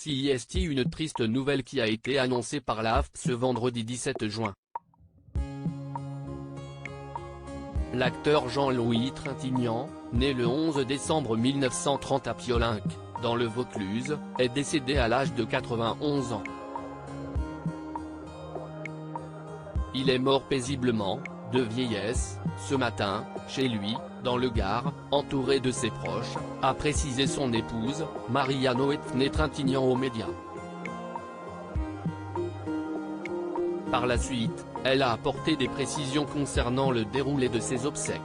CIST, une triste nouvelle qui a été annoncée par la AFP ce vendredi 17 juin. L'acteur Jean-Louis Trintignant, né le 11 décembre 1930 à Piolinc, dans le Vaucluse, est décédé à l'âge de 91 ans. Il est mort paisiblement, de vieillesse, ce matin, chez lui, dans le Gard, entouré de ses proches, a précisé son épouse, Marie-Anoët Trintignant aux médias. Par la suite, elle a apporté des précisions concernant le déroulé de ses obsèques.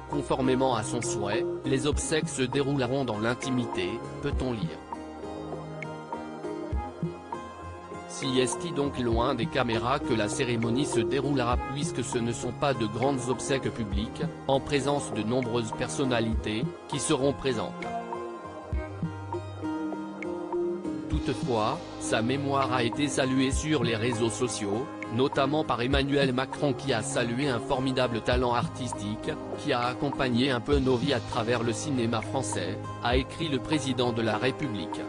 Conformément à son souhait, les obsèques se dérouleront dans l'intimité, peut-on lire. CIST donc loin des caméras que la cérémonie se déroulera puisque ce ne sont pas de grandes obsèques publiques, en présence de nombreuses personnalités, qui seront présentes. Toutefois, sa mémoire a été saluée sur les réseaux sociaux, notamment par Emmanuel Macron qui a salué un formidable talent artistique, qui a accompagné un peu nos vies à travers le cinéma français, a écrit le président de la République.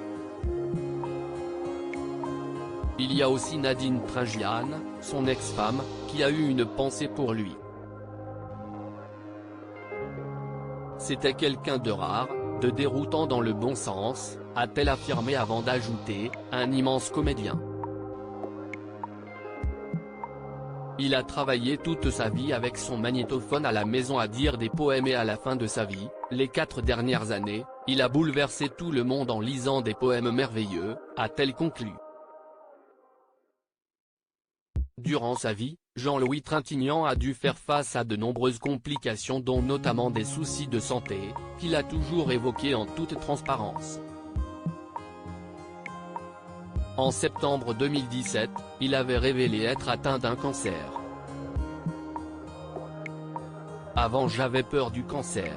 Il y a aussi Nadine Trintignant, son ex-femme, qui a eu une pensée pour lui. C'était quelqu'un de rare, de déroutant dans le bon sens, a-t-elle affirmé avant d'ajouter, un immense comédien. Il a travaillé toute sa vie avec son magnétophone à la maison à dire des poèmes et à la fin de sa vie, les 4 dernières années, il a bouleversé tout le monde en lisant des poèmes merveilleux, a-t-elle conclu. Durant sa vie, Jean-Louis Trintignant a dû faire face à de nombreuses complications dont notamment des soucis de santé, qu'il a toujours évoqués en toute transparence. En septembre 2017, il avait révélé être atteint d'un cancer. Avant j'avais peur du cancer.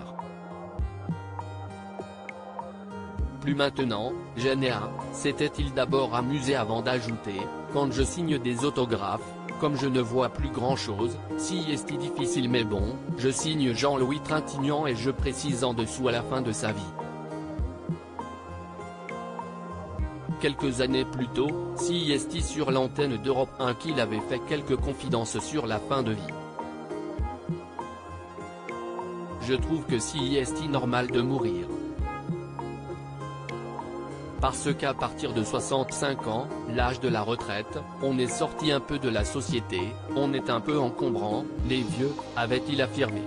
Plus maintenant, j'en ai un, s'était-il d'abord amusé avant d'ajouter, quand je signe des autographes, comme je ne vois plus grand-chose, si est difficile mais bon, je signe Jean-Louis Trintignant et je précise en dessous à la fin de sa vie. Quelques années plus tôt, CIST sur l'antenne d'Europe 1 qu'il avait fait quelques confidences sur la fin de vie. Je trouve que CIST normal de mourir. Parce qu'à partir de 65 ans, l'âge de la retraite, on est sorti un peu de la société, on est un peu encombrant, les vieux, avait-il affirmé.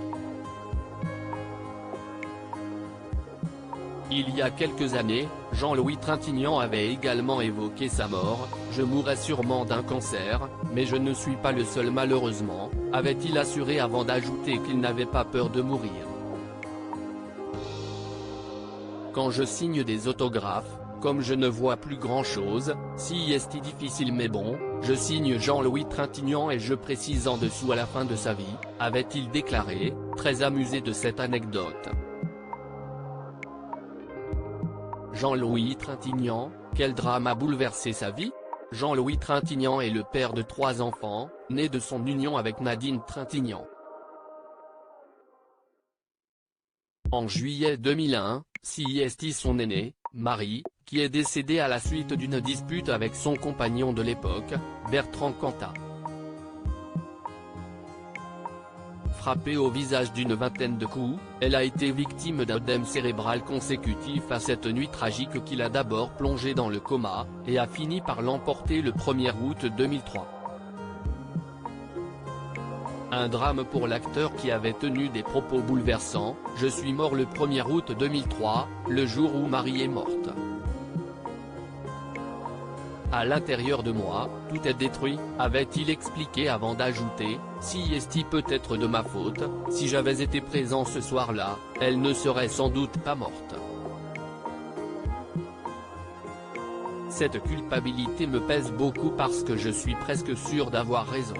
Il y a quelques années, Jean-Louis Trintignant avait également évoqué sa mort, je mourrai sûrement d'un cancer, mais je ne suis pas le seul malheureusement, avait-il assuré avant d'ajouter qu'il n'avait pas peur de mourir. Quand je signe des autographes, comme je ne vois plus grand-chose, si est difficile mais bon, je signe Jean-Louis Trintignant et je précise en dessous à la fin de sa vie, avait-il déclaré, très amusé de cette anecdote. Jean-Louis Trintignant, quel drame a bouleversé sa vie? Jean-Louis Trintignant est le père de 3 enfants, nés de son union avec Nadine Trintignant. En juillet 2001, CIST son aîné, Marie, qui est décédée à la suite d'une dispute avec son compagnon de l'époque, Bertrand Cantat. Frappée au visage d'une vingtaine de coups, elle a été victime d'un œdème cérébral consécutif à cette nuit tragique qui l'a d'abord plongée dans le coma, et a fini par l'emporter le 1er août 2003. Un drame pour l'acteur qui avait tenu des propos bouleversants, « Je suis mort le 1er août 2003, le jour où Marie est morte. À l'intérieur de moi, tout est détruit », avait-il expliqué avant d'ajouter, « CIST peut être de ma faute, si j'avais été présent ce soir-là, elle ne serait sans doute pas morte. Cette culpabilité me pèse beaucoup parce que je suis presque sûr d'avoir raison.